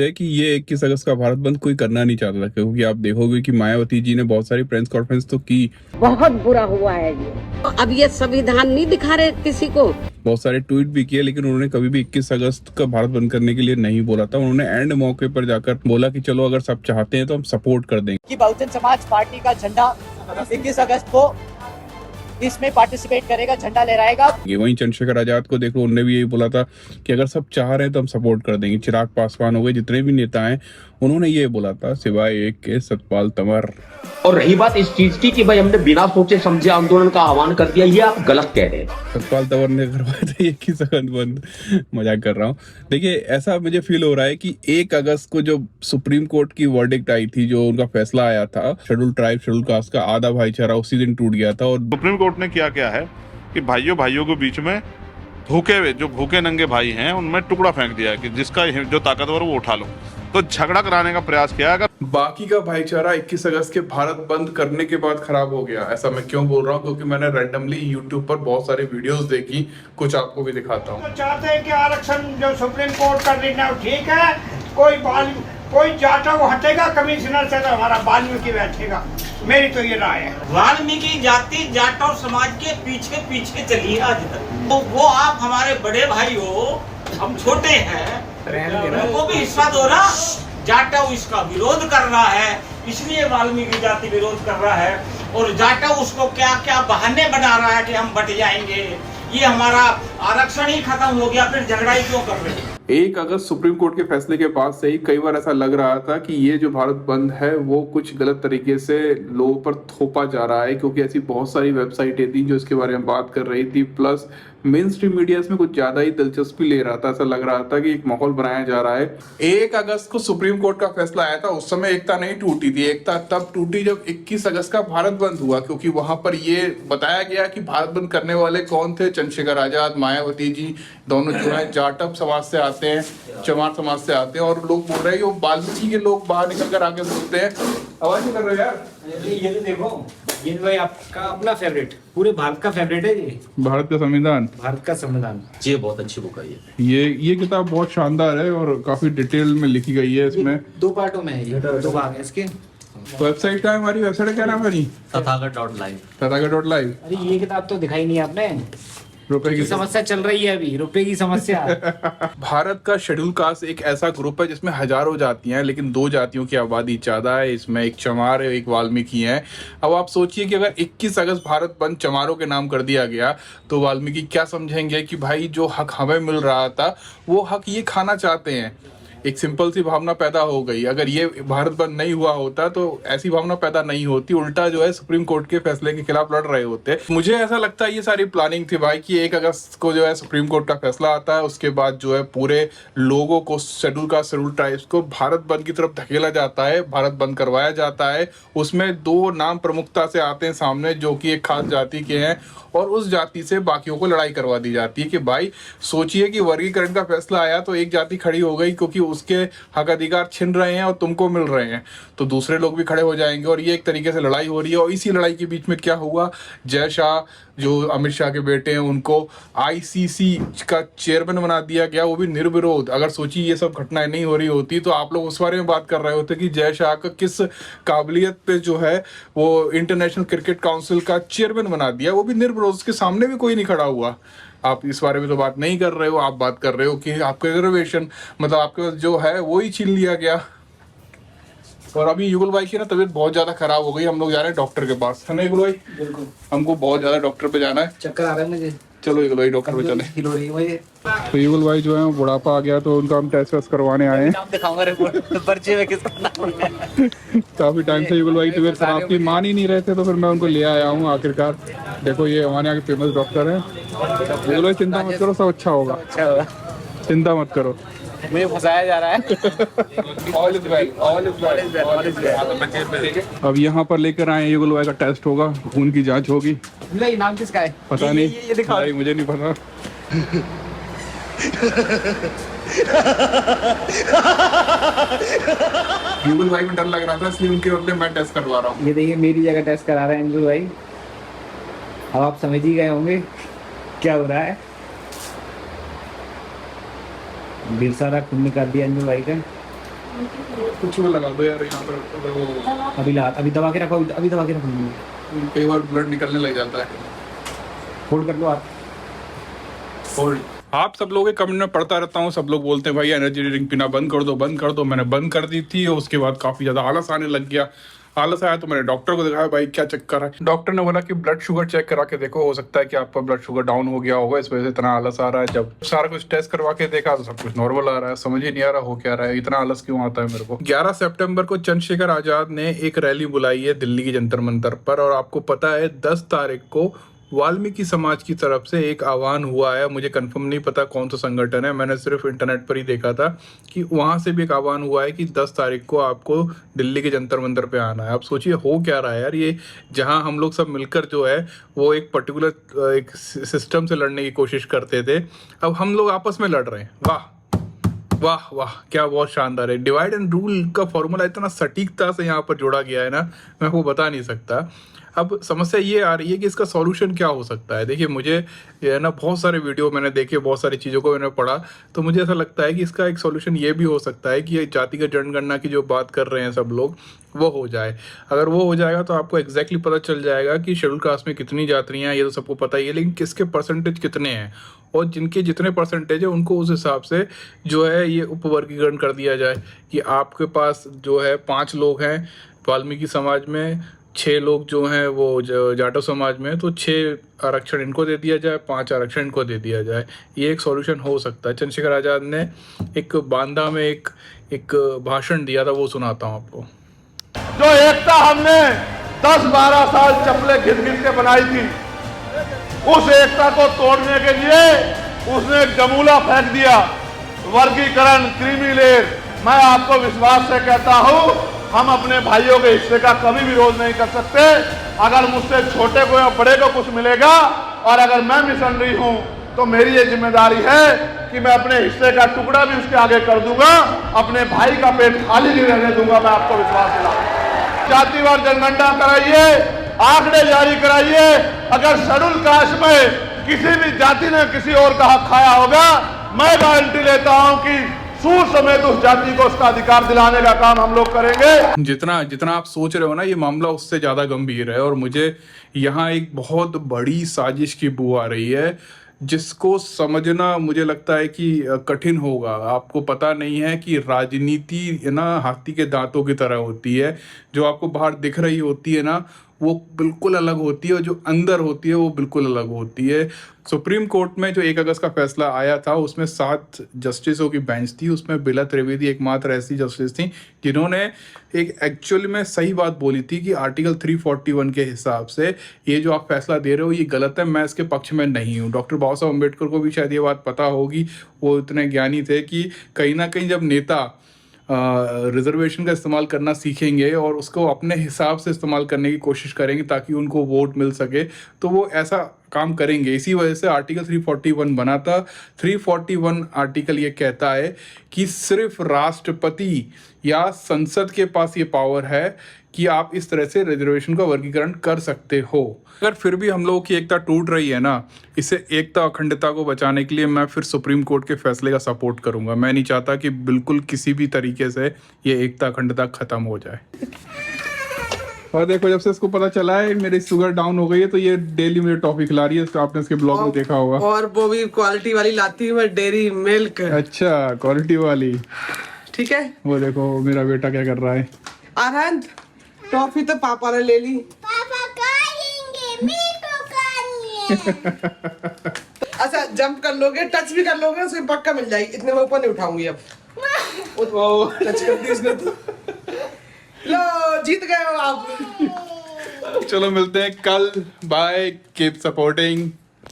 है कि ये 21 अगस्त का भारत बंद कोई करना नहीं चाहता था, क्योंकि आप देखोगे कि मायावती जी ने बहुत सारी प्रेस कॉन्फ्रेंस तो की, बहुत बुरा हुआ है ये। अब ये संविधान नहीं दिखा रहे किसी को, बहुत सारे ट्वीट भी किए, लेकिन उन्होंने कभी भी 21 अगस्त का भारत बंद करने के लिए नहीं बोला था। उन्होंने एंड मौके पर जाकर बोला कि चलो अगर सब चाहते हैं तो हम सपोर्ट कर देंगे। कि बहुजन समाज पार्टी का झंडा 21 अगस्त को इसमें पार्टिसिपेट करेगा, झंडा लहराएगा। ये वहीं चंद्रशेखर आजाद को देखो, उन्होंने भी यही बोला था कि अगर सब चाह रहे हैं तो हम सपोर्ट कर देंगे। चिराग पासवान हो गए, जितने भी नेता हैं, उन्होंने ये बोला था, सिवाय एक के सतपाल तंवर। और रही बात इस चीज की कि भाई हमने बिना सोचे समझे आंदोलन का आह्वान कर दिया, ये आप गलत कह रहे हैं। सतपाल तंवर ने करवाया था 21 अगस्त बंद, मजाक कर रहा हूँ। देखिए, ऐसा मुझे फील हो रहा है कि 1 अगस्त को जो सुप्रीम कोर्ट की वर्डिक्ट आई थी, जो उनका फैसला आया था, शेड्यूल ट्राइब शेड्यूल कास्ट का आधा भाईचारा उसी दिन टूट गया था। और सुप्रीम कोर्ट ने क्या है कि भाइयों के बीच में भूखे नंगे भाई हैं उनमें टुकड़ा फेंक दिया है कि जिसका जो ताकतवर वो उठा लो, तो झगड़ा कराने का प्रयास किया। अगर बाकी का भाईचारा 21 अगस्त के भारत बंद करने के बाद खराब हो गया, ऐसा मैं क्यों बोल रहा हूँ? क्योंकि मैंने रैंडमली यूट्यूब पर बहुत सारी वीडियोस देखी, कुछ आपको भी दिखाता हूँ। तो चाहते हैं कि आरक्षण जो सुप्रीम कोर्ट का निर्णय ठीक है, कोई जाटा वो हटेगा कमिश्नर से तो हमारा वाल्मीकि बैठेगा, मेरी तो ये राय है। वाल्मीकि जाति जाट और समाज के पीछे पीछे चली है आज तक। तो वो आप हमारे बड़े भाई हो, हम छोटे हैं, उनको भी हिस्सा दो ना। जाटा इसका विरोध कर रहा है, इसलिए वाल्मीकि जाति विरोध कर रहा है, और जाटा उसको क्या क्या बहाने बना रहा है कि हम बट जाएंगे, ये हमारा आरक्षण ही खत्म हो गया, फिर झगड़ा ही क्यों कर रहे हैं? 1 अगस्त सुप्रीम कोर्ट के फैसले के बाद से ही कई बार ऐसा लग रहा था कि ये जो भारत बंद है वो कुछ गलत तरीके से लोगों पर थोपा जा रहा है, क्योंकि ऐसी बहुत सारी वेबसाइटें थी जो इसके बारे में बात कर रही थी। प्लस मेन स्ट्रीम मीडिया इसमें कुछ ज्यादा ही दिलचस्पी ले रहा था। ऐसा लग रहा था कि एक माहौल बनाया जा रहा है। 1 अगस्त को सुप्रीम कोर्ट का फैसला आया था, उस समय एकता नहीं टूटी थी। एकता तब टूटी जब 21 अगस्त का भारत बंद हुआ, क्योंकि वहां पर ये बताया गया कि भारत बंद करने वाले कौन थे। चंद्रशेखर आजाद, मायावती जी, दोनों जो है जाटव समाज से आते हैं, चमार समाज से आते हैं, और लोग बोल रहे हैं, वाल्मीकि के लोग बाहर निकल कर आके बोलते हैं। आवाज नहीं कर रहे यार। ये तो देखो, ये भाई आपका अपना फेवरेट, पूरे भारत का फेवरेट है ये, भारत का संविधान, भारत का संविधान। ये बहुत अच्छी बुक है ये किताब बहुत शानदार है और काफी डिटेल में लिखी गई है। इसमें 2 पार्टों में है, ये 2 भाग है इसके। वेबसाइट का है, हमारी वेबसाइट क्या नाम है जी? तथागत.live। तथागत.live। अरे ये किताब तो दिखाई नहीं आपने, रुपए की समस्या चल रही है अभी, रुपए की समस्या। भारत का शेड्यूल कास्ट एक ऐसा ग्रुप है जिसमें हजारों जातियां हैं, लेकिन 2 जातियों की आबादी ज्यादा है। इसमें एक चमार है, एक वाल्मीकि है। अब आप सोचिए कि अगर 21 अगस्त भारत बंद चमारों के नाम कर दिया गया तो वाल्मीकि क्या समझेंगे कि भाई जो हक हमें मिल रहा था वो हक ये खाना चाहते हैं। एक सिंपल सी भावना पैदा हो गई। अगर ये भारत बंद नहीं हुआ होता तो ऐसी भावना पैदा नहीं होती, उल्टा जो है सुप्रीम कोर्ट के फैसले के खिलाफ लड़ रहे होते। मुझे ऐसा लगता है ये सारी प्लानिंग थी भाई कि 1 अगस्त को जो है सुप्रीम कोर्ट का फैसला आता है, उसके बाद जो है पूरे लोगों को, शेड्यूल ट्राइब्स को भारत बंद की तरफ धकेला जाता है, भारत बंद करवाया जाता है। उसमें 2 नाम प्रमुखता से आते हैं सामने, जो कि एक खास जाति के हैं, और उस जाति से बाकियों को लड़ाई करवा दी जाती है कि भाई सोचिए कि वर्गीकरण का फैसला आया तो एक जाति खड़ी हो गई क्योंकि उसके हक अधिकार छिन रहे हैं और तुमको मिल रहे हैं, तो दूसरे लोग भी खड़े हो जाएंगे, और ये एक तरीके से लड़ाई हो रही है। और इसी लड़ाई के बीच में क्या हुआ, जय शाह जो अमित शाह के बेटे हैं, उनको आईसीसी का चेयरमैन बना दिया गया, वो भी निर्विरोध। अगर सोचिए ये सब घटनाएं नहीं हो रही होती तो आप लोग उस बारे में बात कर रहे होते कि जय शाह का किस काबिलियत पे जो है वो इंटरनेशनल क्रिकेट काउंसिल का चेयरमैन बना दिया, वो भी निर्विरोध, उसके सामने भी कोई नहीं खड़ा हुआ। आप इस बारे में तो बात नहीं कर रहे हो। आप बात कर रहे हो कि आपका रिजर्वेशन, मतलब आपके जो है वो ही छीन लिया गया। और अभी युगल भाई की ना तबीयत बहुत ज्यादा खराब हो गई, हम लोग जा रहे हैं डॉक्टर के पास, है ना युगल भाई? बिल्कुल, हमको बहुत ज्यादा डॉक्टर पे जाना है, चक्कर आ रहा है मुझे। चलो युगल भाई डॉक्टर पे चले। तो तो युगल भाई जो है बुढ़ापा आ गया तो उनका हम टेस्ट वेस्ट करवाने आए हैं। दिखाऊंगा रिपोर्ट, पर्चे में किसका नाम है। काफी टाइम से युगल भाई तबीयत खराब थी, मान ही नहीं रहे थे, तो फिर मैं उनको ले आया हूँ आखिरकार। देखो ये हमारे यहाँ के फेमस डॉक्टर हैं। युगल भाई चिंता मत करो, सब अच्छा होगा, चिंता मत करो। मुझे फंसाया जा रहा है। अब यहाँ पर लेकर आए युगल भाई का टेस्ट होगा, खून की जांच होगी। नाम किसका है? पता नहीं, भाई मुझे नहीं पता। युगल भाई में डर लग रहा था, इसलिए उनके बदले मैं टेस्ट करवा रहा हूँ। ये देखिए मेरी जगह टेस्ट करा रहे हैं अंजुल भाई। अब आप समझ ही गए होंगे क्या हो रहा है। ढेर सारा खून निकाल दिया अंजुल भाई का। कुछ में लगा दो यार यहाँ पर, अगर वो अभी दबा के रखो, अभी दबा के रखो, कई बार ब्लड निकलने लग जाता है। होल्ड कर लो आप। होल्ड। आप सब लोगों के कमेंट में पढ़ता रहता हूँ, सब लोग बोलते हैं भाई एनर्जी ड्रिंक पीना बंद कर दो, बंद कर दो। मैंने बंद कर दी थी और उसके बाद काफ़ी ज़्यादा आलस आने लग गया। आलस आया तो मैंने डॉक्टर को दिखाया, भाई क्या चक्कर है। डॉक्टर ने बोला कि ब्लड शुगर चेक करा के देखो, हो सकता है कि आपका ब्लड शुगर डाउन हो गया होगा, इस वजह से इतना आलस आ रहा है। जब सारा कुछ टेस्ट करवा के देखा तो सब कुछ नॉर्मल आ रहा है। समझ ही नहीं आ रहा हो क्या रहा है, इतना आलस क्यों आता है मेरे को। 11 सितंबर को चंद्रशेखर आजाद ने एक रैली बुलाई है दिल्ली के जंतर मंतर पर, और आपको पता है 10 तारीख को वाल्मीकि समाज की तरफ से एक आह्वान हुआ है। मुझे कंफर्म नहीं पता कौन सा संगठन है, मैंने सिर्फ इंटरनेट पर ही देखा था कि वहाँ से भी एक आह्वान हुआ है कि 10 तारीख को आपको दिल्ली के जंतर मंतर पे आना है। आप सोचिए हो क्या रहा है यार, ये जहाँ हम लोग सब मिलकर जो है वो एक पर्टिकुलर एक सिस्टम से लड़ने की कोशिश करते थे, अब हम लोग आपस में लड़ रहे हैं। वाह वाह वाह, क्या बहुत शानदार है। डिवाइड एंड रूल का फॉर्मूला इतना सटीकता से यहाँ पर जोड़ा गया है ना, मैं आपको बता नहीं सकता। अब समस्या ये आ रही है कि इसका सॉल्यूशन क्या हो सकता है। देखिए मुझे ये ना बहुत सारे वीडियो मैंने देखे, बहुत सारी चीज़ों को मैंने पढ़ा, तो मुझे ऐसा लगता है कि इसका एक सॉल्यूशन ये भी हो सकता है कि ये जातिगत जनगणना की जो बात कर रहे हैं सब लोग, वो हो जाए। अगर वो हो जाएगा तो आपको एग्जैक्टली पता चल जाएगा कि शेड्यूल कास्ट में कितनी जातियाँ हैं, ये तो सबको पता ही है, लेकिन किसके परसेंटेज कितने हैं, और जिनके जितने परसेंटेज है उनको उस हिसाब से जो है ये उपवर्गीकरण कर दिया जाए कि आपके पास जो है 5 लोग हैं वाल्मीकि समाज में, 6 लोग जो हैं वो जाटो समाज में, तो 6 आरक्षण इनको दे दिया जाए, 5 आरक्षण इनको दे दिया जाए। ये एक सॉल्यूशन हो सकता है। चंद्रशेखर आज़ाद ने एक बांदा में एक भाषण दिया था, वो सुनाता हूँ आपको। जो एकता हमने 10-12 साल चप्पलें घिस घिस के बनाई थी, उस एकता को तोड़ने के लिए उसने एक जमूला फेंक दिया, वर्गीकरण, क्रीमी लेयर। मैं आपको विश्वास से कहता हूं, हम अपने भाइयों के हिस्से का कभी विरोध नहीं कर सकते। अगर मुझसे छोटे को या बड़े को कुछ मिलेगा और अगर मैं मिशनरी हूं तो मेरी ये जिम्मेदारी है कि मैं अपने हिस्से का टुकड़ा भी उसके आगे कर दूंगा, अपने भाई का पेट खाली नहीं रहने दूंगा। मैं आपको विश्वास दिलाऊंगा। जातिवार जनगणना कराइए, आंकड़े जारी कराइए। अगर शेड्यूल कास्ट में किसी भी जाति ने किसी और का हक खाया होगा, मैं गारंटी लेता हूं कि सूर समेत उस जाति को उसका अधिकार दिलाने का काम हम लोग करेंगे। जितना आप सोच रहे हो ना, ये मामला उससे ज्यादा गंभीर है, और मुझे यहाँ एक बहुत बड़ी साजिश की बू आ रही है जिसको समझना मुझे लगता है कि कठिन होगा। आपको पता नहीं है कि राजनीति ना हाथी के दांतों की तरह होती है। जो आपको बाहर दिख रही होती है ना, वो बिल्कुल अलग होती है, और जो अंदर होती है वो बिल्कुल अलग होती है। सुप्रीम कोर्ट में जो 1 अगस्त का फैसला आया था, उसमें 7 जस्टिसों की बेंच थी। उसमें बिला त्रिवेदी एकमात्र ऐसी जस्टिस थी जिन्होंने एक एक्चुअल में सही बात बोली थी कि आर्टिकल 341 के हिसाब से ये जो आप फैसला दे रहे हो ये गलत है, मैं इसके पक्ष में नहीं हूँ। डॉक्टर बाबा साहब अम्बेडकर को भी शायद ये बात पता होगी, वो इतने ज्ञानी थे कि कहीं ना कहीं जब नेता रिजर्वेशन का इस्तेमाल करना सीखेंगे और उसको अपने हिसाब से इस्तेमाल करने की कोशिश करेंगे ताकि उनको वोट मिल सके, तो वो ऐसा काम करेंगे। इसी वजह से आर्टिकल 341 बना था। 341 आर्टिकल ये कहता है कि सिर्फ राष्ट्रपति या संसद के पास ये पावर है कि आप इस तरह से रिजर्वेशन का वर्गीकरण कर सकते हो। अगर फिर भी हम लोगों की एकता टूट रही है ना, इसे एकता अखंडता को बचाने के लिए मैं फिर सुप्रीम कोर्ट के फैसले का सपोर्ट करूंगा। मैं नहीं चाहता कि बिल्कुल किसी भी तरीके से ये एकता अखंडता खत्म हो जाए। और देखो, जब से इसको पता चला है मेरी शुगर डाउन हो गई है, तो ये डेली मुझे टॉफी खिला रही है। तो आपने इसके ब्लॉग में देखा होगा। और वो भी क्वालिटी वाली लाती हूँ मैं, डेयरी मिल्क। अच्छा, क्वालिटी वाली। ठीक है, वो देखो मेरा बेटा क्या कर रहा है। आनंद, टॉफी तो पापा ने ले ली। पापा खाएंगे, मेरे को खानी है। अच्छा, जंप कर लोगे, टच भी कर लोगे, उसे पक्का मिल जाएगी। इतने में ऊपर नहीं उठाऊंगी अब। टच कर दी इसने तो। लो, जीत गए हो आप। चलो मिलते हैं कल। Bye, keep supporting.